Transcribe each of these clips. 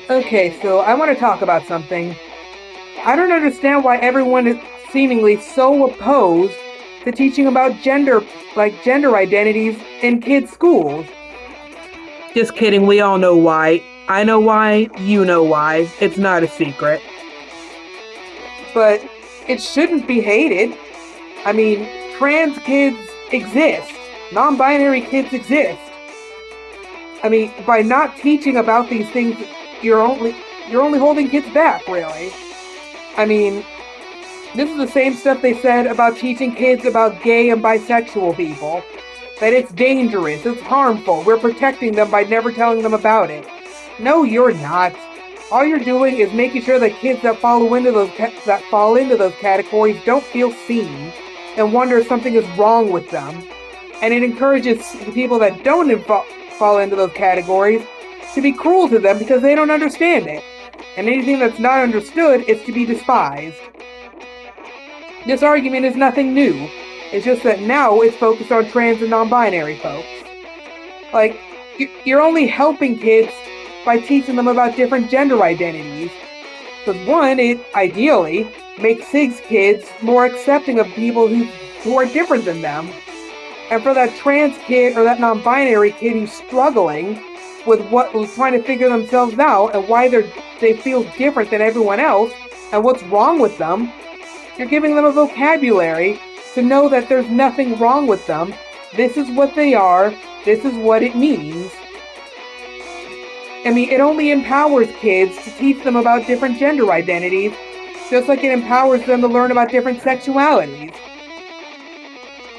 Okay, so I want to talk about something. I don't understand why everyone is seemingly so opposed to teaching about gender identities in kids' schools. Just kidding, we all know why. I know why, you know why. It's not a secret. But it shouldn't be hated. I mean, trans kids exist. Non-binary kids exist. I mean, by not teaching about these things, you're only holding kids back, really. I mean, this is the same stuff they said about teaching kids about gay and bisexual people. That it's dangerous, it's harmful, we're protecting them by never telling them about it. No, you're not. All you're doing is making sure that kids that fall into those categories don't feel seen and wonder if something is wrong with them. And it encourages the people that don't fall into those categories to be cruel to them because they don't understand it. And anything that's not understood is to be despised. This argument is nothing new. It's just that now it's focused on trans and non-binary folks. Like, you're only helping kids by teaching them about different gender identities. Because one, it ideally makes cis kids more accepting of people who are different than them. And for that trans kid or that non-binary kid who's struggling with who's trying to figure themselves out and why they feel different than everyone else and what's wrong with them, you're giving them a vocabulary to know that there's nothing wrong with them. This is what they are. This is what it means. I mean, it only empowers kids to teach them about different gender identities, just like it empowers them to learn about different sexualities.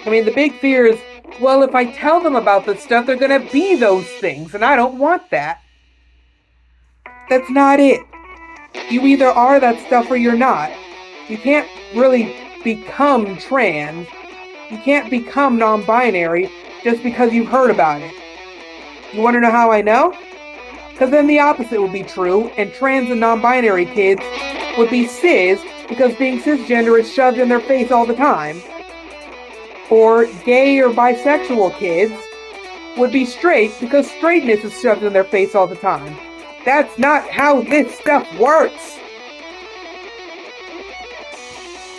I mean, the big fear is, well, if I tell them about this stuff, they're gonna be those things, and I don't want that. That's not it. You either are that stuff or you're not. You can't really become trans. You can't become non-binary just because you've heard about it. You want to know how I know? Because then the opposite would be true, and trans and non-binary kids would be cis because being cisgender is shoved in their face all the time. Or gay or bisexual kids would be straight because straightness is shoved in their face all the time. That's not how this stuff works.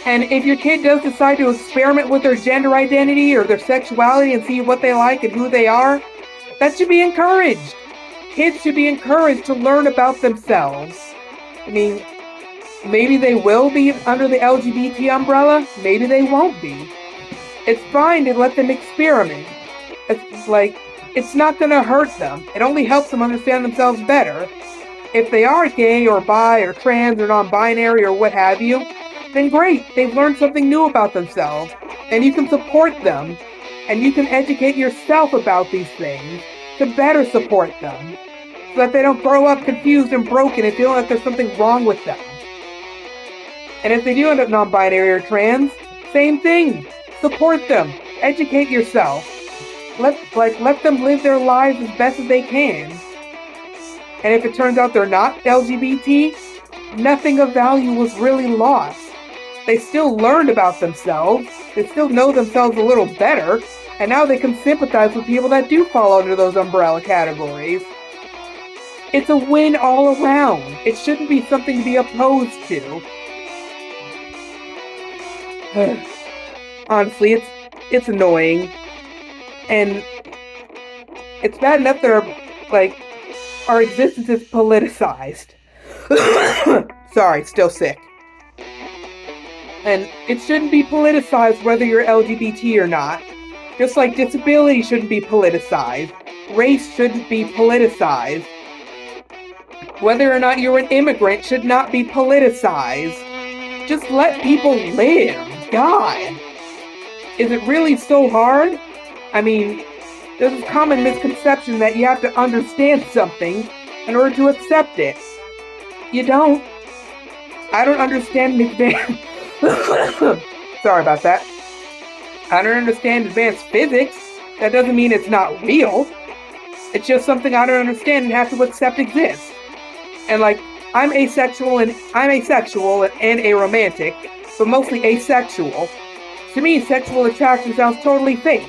And if your kid does decide to experiment with their gender identity or their sexuality and see what they like and who they are, that should be encouraged. Kids should be encouraged to learn about themselves. I mean, maybe they will be under the LGBT umbrella, maybe they won't be. It's fine to let them experiment. It's not gonna hurt them. It only helps them understand themselves better. If they are gay or bi or trans or non-binary or what have you, then great, they've learned something new about themselves, and you can support them, and you can educate yourself about these things to better support them, so that they don't grow up confused and broken and feeling like there's something wrong with them. And if they do end up non-binary or trans, same thing. Support them. Educate yourself. Let them live their lives as best as they can. And if it turns out they're not LGBT, nothing of value was really lost. They still learned about themselves, they still know themselves a little better, and now they can sympathize with people that do fall under those umbrella categories. It's a win all around. It shouldn't be something to be opposed to. Honestly, it's annoying. And it's bad enough that our existence is politicized. Sorry, still sick. And it shouldn't be politicized whether you're LGBT or not. Just like disability shouldn't be politicized. Race shouldn't be politicized. Whether or not you're an immigrant should not be politicized. Just let people live. God. Is it really so hard? I mean, there's a common misconception that you have to understand something in order to accept it. You don't. I don't understand advanced... Sorry about that. I don't understand advanced physics. That doesn't mean it's not real. It's just something I don't understand and have to accept exists. And I'm asexual and aromantic, but mostly asexual. To me, sexual attraction sounds totally fake.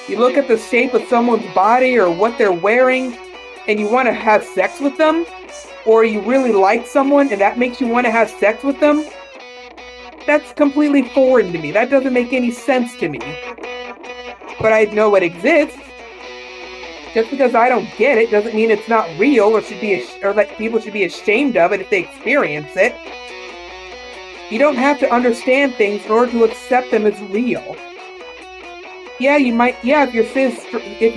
You look at the shape of someone's body or what they're wearing, and you want to have sex with them? or you really like someone and that makes you want to have sex with them, that's completely foreign to me. That doesn't make any sense to me. But I know it exists. Just because I don't get it doesn't mean it's not real or that people should be ashamed of it if they experience it. You don't have to understand things in order to accept them as real. Yeah, if you're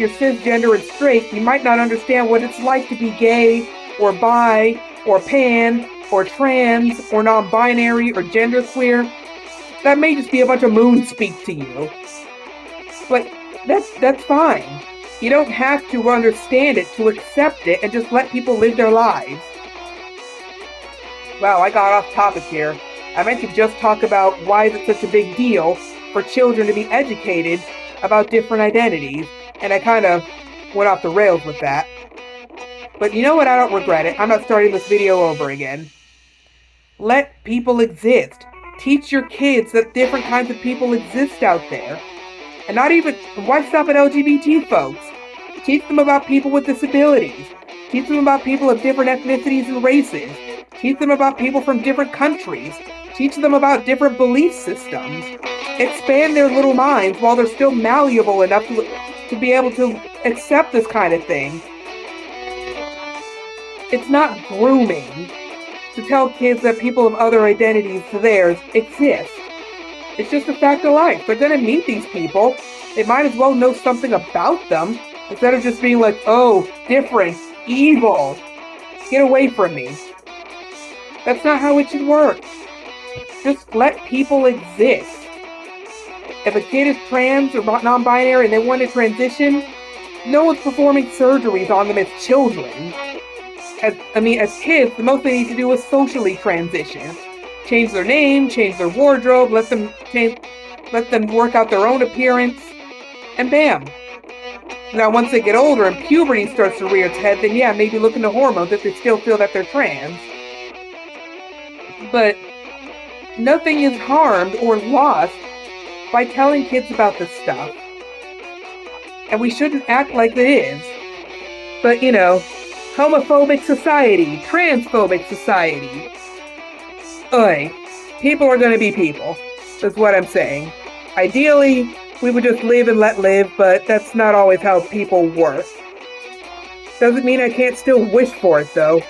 cisgender and straight, you might not understand what it's like to be gay or bi or pan or trans or non-binary or genderqueer. That may just be a bunch of moon speak to you. But that's fine. You don't have to understand it to accept it and just let people live their lives. Wow, I got off topic here. I meant to just talk about why is it such a big deal for children to be educated about different identities, and I kind of went off the rails with that. But you know what? I don't regret it. I'm not starting this video over again. Let people exist. Teach your kids that different kinds of people exist out there. And not even, why stop at LGBT folks? Teach them about people with disabilities. Teach them about people of different ethnicities and races. Teach them about people from different countries. Teach them about different belief systems. Expand their little minds while they're still malleable enough to be able to accept this kind of thing. It's not grooming to tell kids that people of other identities to theirs exist. It's just a fact of life. They're going to meet these people. They might as well know something about them instead of just being like, oh, different, evil. Get away from me. That's not how it should work. Just let people exist. If a kid is trans or non-binary and they want to transition, no one's performing surgeries on them as children. As kids, the most they need to do is socially transition. Change their name, change their wardrobe, let them work out their own appearance, and bam. Now, once they get older and puberty starts to rear its head, then yeah, maybe look into hormones if they still feel that they're trans. But nothing is harmed or lost by telling kids about this stuff. And we shouldn't act like it is. But, homophobic society, transphobic society. Oi, people are gonna be people. That's what I'm saying. Ideally, we would just live and let live, but that's not always how people work. Doesn't mean I can't still wish for it, though.